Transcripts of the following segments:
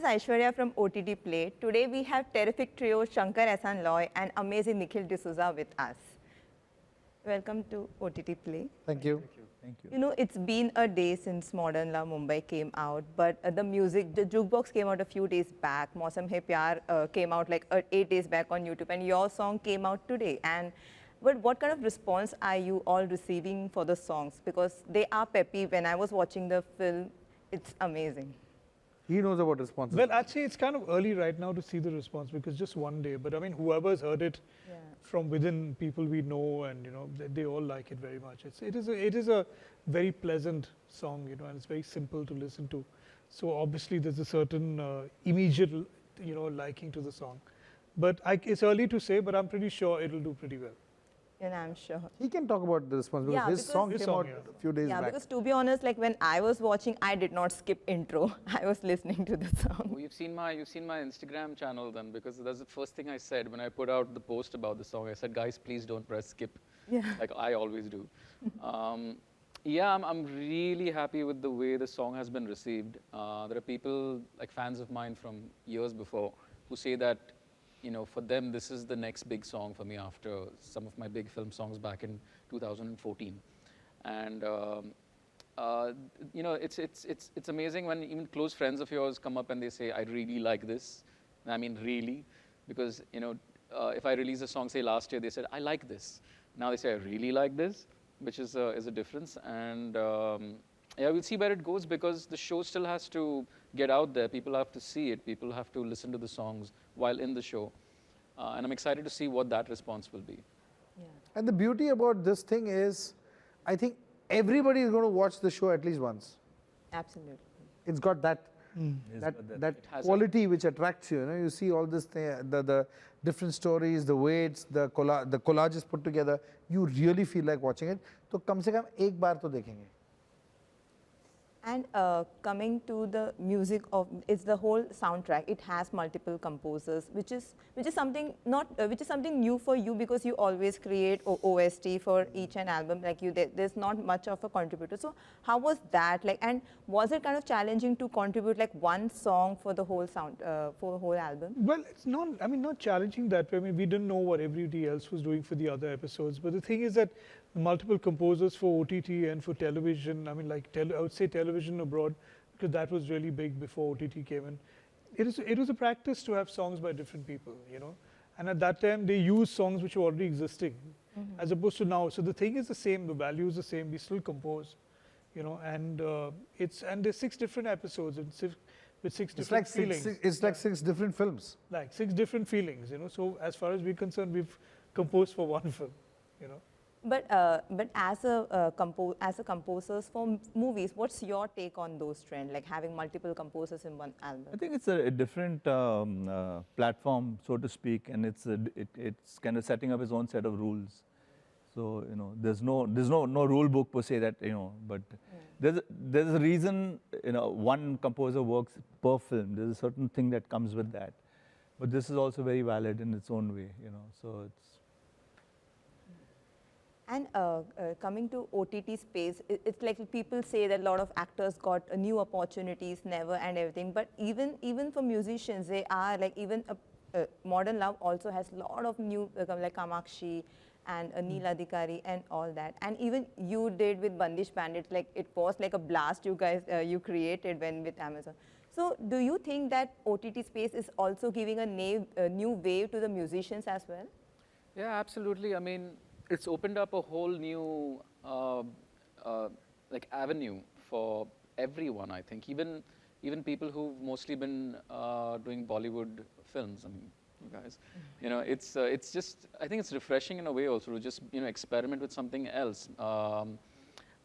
Aishwarya from OTTplay. Today we have terrific trio Shankar Ehsaan Loy and amazing Nikhil D'Souza with us. Welcome to OTTplay. Thank you. Thank you. You know, it's been a day since Modern Love Mumbai came out, but the jukebox came out a few days back. Mausam Hai Pyar came out like 8 days back on YouTube, and your song came out today. But what kind of response are you all receiving for the songs? Because they are peppy. When I was watching the film, it's amazing. He knows about responses. Well, actually, it's kind of early right now to see the response because just one day. But I mean, whoever's heard it from within, people we know, and you know, they all like it very much. It is a very pleasant song, you know, and it's very simple to listen to. So obviously, there's a certain immediate, you know, liking to the song. But it's early to say, but I'm pretty sure it'll do pretty well. And I'm sure. He can talk about the response because his song came out a few days back. Yeah, because to be honest, like when I was watching, I did not skip intro. I was listening to the song. Oh, you've seen my Instagram channel then, because that's the first thing I said when I put out the post about the song. I said, guys, please don't press skip, like I always do. Yeah, I'm really happy with the way the song has been received. There are people, like fans of mine from years before, who say that, you know, for them, this is the next big song for me after some of my big film songs back in 2014. And, you know, it's amazing when even close friends of yours come up and they say, I really like this. And I mean, really, because, you know, if I release a song, say last year, they said, I like this. Now they say, I really like this, which is a difference. And yeah, we'll see where it goes because the show still has to get out there. People have to see it. People have to listen to the songs while in the show. And I'm excited to see what that response will be. Yeah. And the beauty about this thing is, I think everybody is going to watch the show at least once. Absolutely. It's got that quality which attracts you. You know, you see all this thing, the different stories, the weights, the collages put together. You really feel like watching it. So, kam se kam ek baar to dekhenge. And coming to the music of, it's the whole soundtrack. It has multiple composers, which is something new for you because you always create OST for each and album. Like there's not much of a contributor. So how was that like? And was it kind of challenging to contribute like one song for the whole for the whole album? Well, it's not. I mean, not challenging that way. I mean, we didn't know what everybody else was doing for the other episodes. But the thing is that multiple composers for OTT and for television. I mean, like I would say television abroad, because that was really big before OTT came in. It was a practice to have songs by different people, you know. And at that time, they used songs which were already existing, as opposed to now. So the thing is the same. The value is the same. We still compose, you know. And there's 6 different episodes and with 6 different feelings. It's like 6 different films. Like 6 different feelings, you know. So as far as we're concerned, we've composed for one film, you know. But as a composers for movies, what's your take on those trends, like having multiple composers in one album? I think it's a different platform, so to speak, and it's kind of setting up its own set of rules. So you know, there's no rule book per se that you know, but there's a reason you know one composer works per film. There's a certain thing that comes with that, but this is also very valid in its own way, you know. So it's. And coming to OTT space, it's like people say that a lot of actors got new opportunities, never and everything. But even for musicians, they are like even Modern Love also has a lot of new like Kamakshi and Neel Adhikari and all that. And even you did with Bandish Bandits, like it was like a blast you guys you created when with Amazon. So do you think that OTT space is also giving a new wave to the musicians as well? Yeah, absolutely. I mean, it's opened up a whole new like avenue for everyone. I think even people who've mostly been doing Bollywood films. I mean, you guys, you know, it's just I think it's refreshing in a way also to just you know experiment with something else.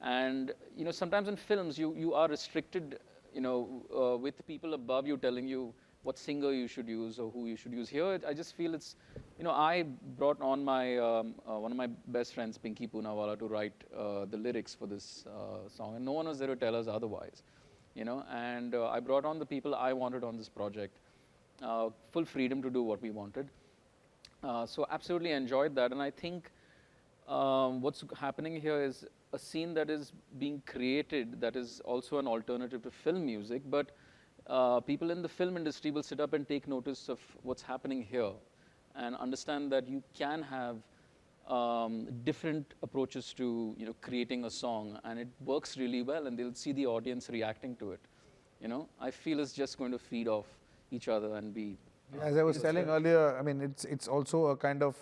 And you know, sometimes in films you are restricted, you know, with people above you telling you what singer you should use or who you should use. Here, I just feel it's, you know, I brought on my one of my best friends, Pinky Poonawala, to write the lyrics for this song, and no one was there to tell us otherwise, you know. And I brought on the people I wanted on this project, full freedom to do what we wanted. So absolutely enjoyed that, and I think what's happening here is a scene that is being created that is also an alternative to film music, but people in the film industry will sit up and take notice of what's happening here and understand that you can have different approaches to creating a song, and it works really well, and they'll see the audience reacting to it. I feel it's just going to feed off each other and be. As I was telling earlier, I mean, it's also a kind of,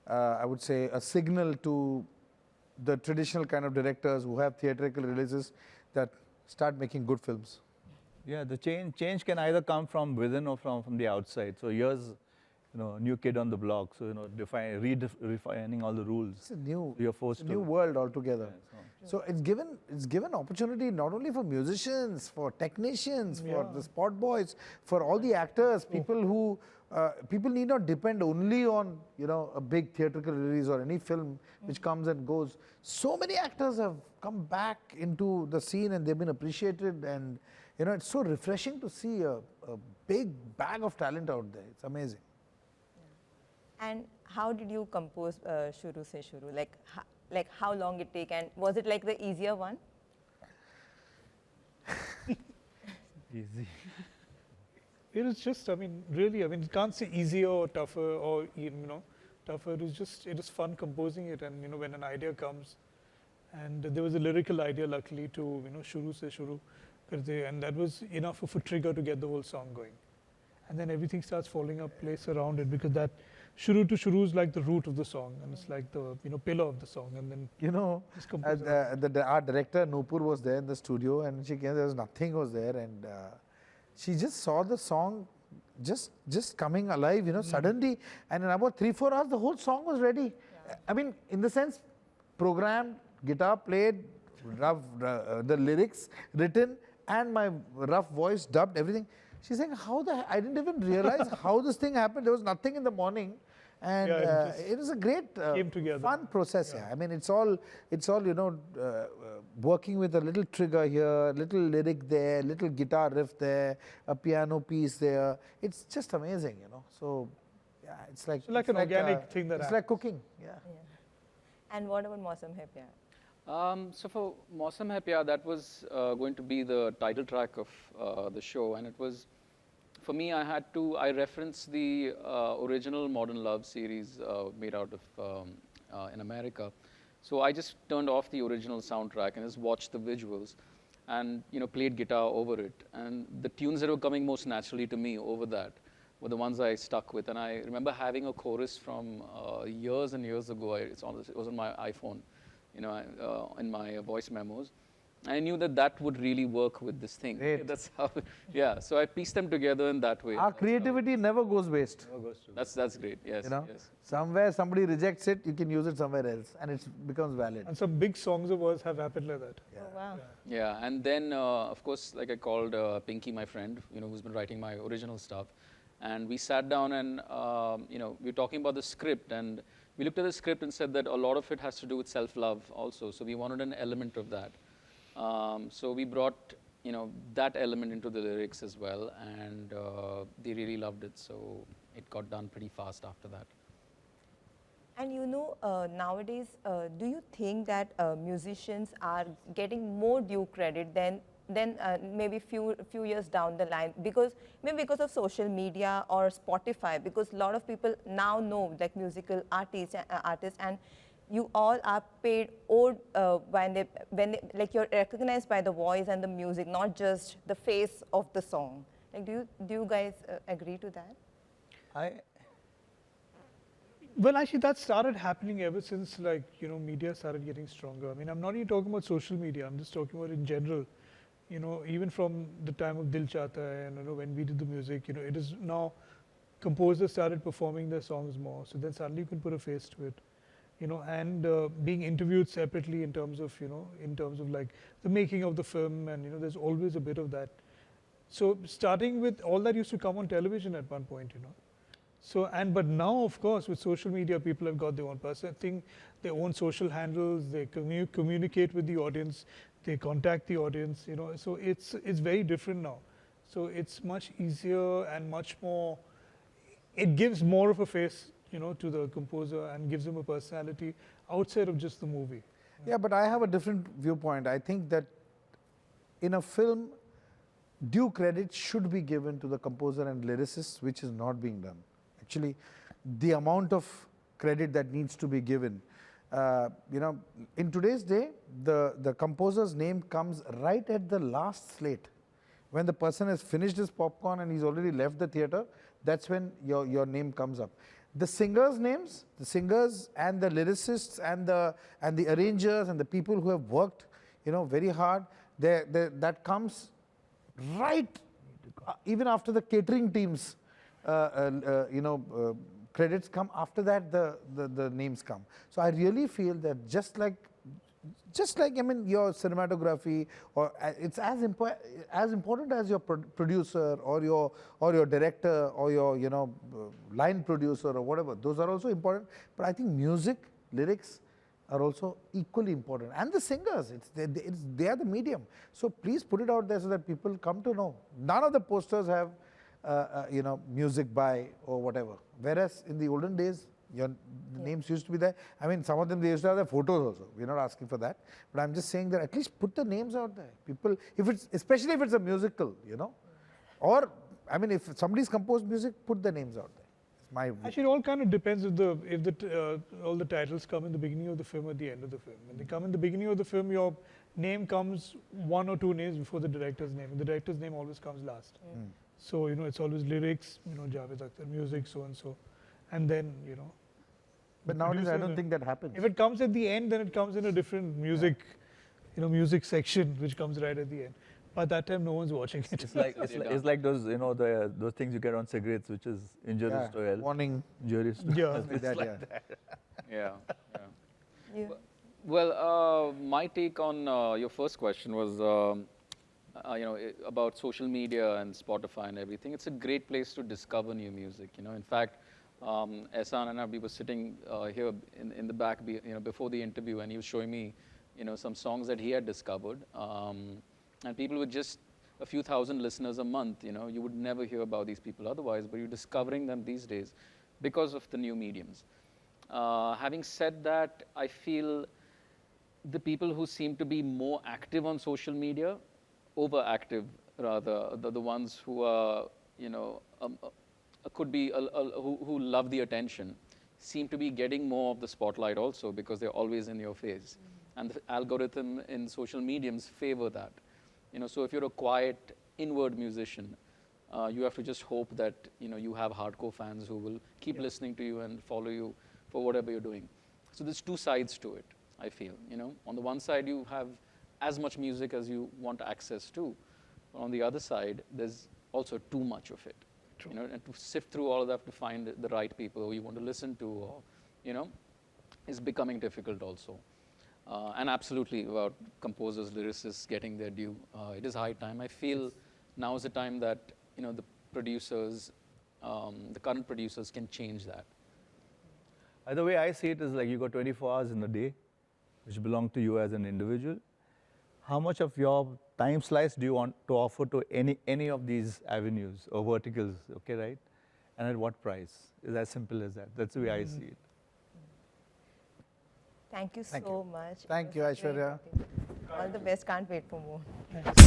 I would say, a signal to the traditional kind of directors who have theatrical releases that start making good films. Yeah, the change can either come from within or from the outside. So here's, new kid on the block. So redefining all the rules. It's a new, You're forced it's a new to. world altogether. Yeah, So it's given opportunity not only for musicians, for technicians, for the spot boys, for all the actors, people who people need not depend only on a big theatrical release or any film which comes and goes. So many actors have come back into the scene and they've been appreciated, and it's so refreshing to see a big bag of talent out there. It's amazing. And how did you compose Shuru Se Shuru? Like how long it take, and was it like the easier one? Easy. It is just, I mean, really, I mean, you can't say easier or tougher or, tougher. It is fun composing it. And, when an idea comes, and there was a lyrical idea, luckily, to, Shuru Se Shuru, and that was enough of a trigger to get the whole song going. And then everything starts falling up place around it, because that Shuru to Shuru is like the root of the song, and it's like the, pillar of the song. And then, just compose our director Nupur was there in the studio, and she came, there was nothing was there, and she just saw the song just coming alive, suddenly, and in about 3-4 hours the whole song was ready. Yeah. I mean, in the sense, programmed, guitar played, the lyrics written, and my rough voice dubbed, everything. She's saying, I didn't even realize how this thing happened. There was nothing in the morning. And it was a great, fun process. Yeah. I mean, it's all working with a little trigger here, little lyric there, little guitar riff there, a piano piece there. It's just amazing, So, yeah, it's like an organic thing that it's happens. like cooking. Yeah. And what about Mausam Hai Pyar? So for Mausam Hai Pyar, that was going to be the title track of the show, and it was, for me, I referenced the original Modern Love series made out of in America. So I just turned off the original soundtrack and just watched the visuals, and played guitar over it. And the tunes that were coming most naturally to me over that were the ones I stuck with. And I remember having a chorus from years and years ago. It was on my iPhone, in my voice memos. I knew that would really work with this thing. Great. That's how, yeah. So I pieced them together in that way. Our creativity never goes waste. That's great. Yes. Yes. Somewhere somebody rejects it, you can use it somewhere else, and it becomes valid. And some big songs of ours have happened like that. Yeah. Oh, wow. Yeah, and then of course, like I called Pinky, my friend, who's been writing my original stuff, and we sat down and we were talking about the script, and we looked at the script and said that a lot of it has to do with self-love also. So we wanted an element of that. So we brought, that element into the lyrics as well, and they really loved it. So it got done pretty fast after that. And nowadays, do you think that musicians are getting more due credit than maybe few years down the line, maybe because of social media or Spotify, because a lot of people now know like musical artists, and you all are paid when they like you're recognized by the voice and the music, not just the face of the song. Like, do you guys agree to that? Well, actually, that started happening ever since, media started getting stronger. I mean, I'm not even talking about social media. I'm just talking about in general. Even from the time of Dil Chahta Hai, and when we did the music, it is now composers started performing their songs more. So then suddenly you can put a face to it. And being interviewed separately in terms of like the making of the film, and there's always a bit of that. So starting with all that used to come on television at one point, So but now, of course, with social media, people have got their own personal thing, their own social handles. They communicate with the audience, they contact the audience. So it's very different now. So it's much easier and much more. It gives more of a face, to the composer, and gives him a personality outside of just the movie. Yeah, but I have a different viewpoint. I think that in a film, due credit should be given to the composer and lyricist, which is not being done. Actually, the amount of credit that needs to be given, you know, in today's day, the composer's name comes right at the last slate. When the person has finished his popcorn and he's already left the theater, that's when your name comes up. The singers' names, the singers and the lyricists and the arrangers and the people who have worked, you know, very hard, that comes right even after the catering teams, you know, credits come. After that, the names come. So I really feel that just like I mean your cinematography, or it's as important as your producer or your director or your, you know, line producer or whatever. Those are also important. But I think music, lyrics are also equally important, and the singers. They are the medium. So please put it out there so that people come to know. None of the posters have you know, music by or whatever. Whereas in the olden days, the names used to be there. I mean, some of them, they used to have their photos also. We're not asking for that. But I'm just saying that at least put the names out there. People, especially if it's a musical, you know. Or, I mean, if somebody's composed music, put the names out there. It's my view. Actually, it all kind of depends if all the titles come in the beginning of the film or the end of the film. When they come in the beginning of the film, your name comes 1 or 2 names before the director's name. And the director's name always comes last. So, you know, it's always lyrics, you know, Javed Akhtar, music, so and so. And then, you know. But nowadays, I don't think that happens. If it comes at the end, then it comes in a different music, you know, music section, which comes right at the end. By that time, no one's watching it. It's like those, you know, those things you get on cigarettes, which is injurious to health. Warning. Injurious to health. Like that. Yeah. Yeah. Well, my take on your first question was, you know, about social media and Spotify and everything. It's a great place to discover new music. You know, in fact, Ehsaan and we were sitting here in the back, you know, before the interview, and he was showing me, you know, some songs that he had discovered. And people with just a few thousand listeners a month, you know, you would never hear about these people otherwise, but you're discovering them these days because of the new mediums. Having said that, I feel the people who seem to be more active on social media, overactive rather, the ones who are, you know, could be who love the attention, seem to be getting more of the spotlight also because they're always in your face. And the algorithm in social mediums favor that. You know, so if you're a quiet, inward musician, you have to just hope that, you know, you have hardcore fans who will keep listening to you and follow you for whatever you're doing. So there's two sides to it, I feel. You know, on the one side, you have as much music as you want access to. But on the other side, there's also too much of it. True. You know, and to sift through all of that to find the right people who you want to listen to, or, you know, is becoming difficult also. And absolutely about composers, lyricists getting their due. It is high time. I feel now is the time that, you know, the producers, the current producers can change that. The way I see it is like you got 24 hours in a day, which belong to you as an individual. How much of your time slice do you want to offer to any of these avenues or verticals, okay, right? And at what price? It's as simple as that. That's the way I see it. Thank you so much. Thank you, Aishwarya. All the best. Can't wait for more. Thanks.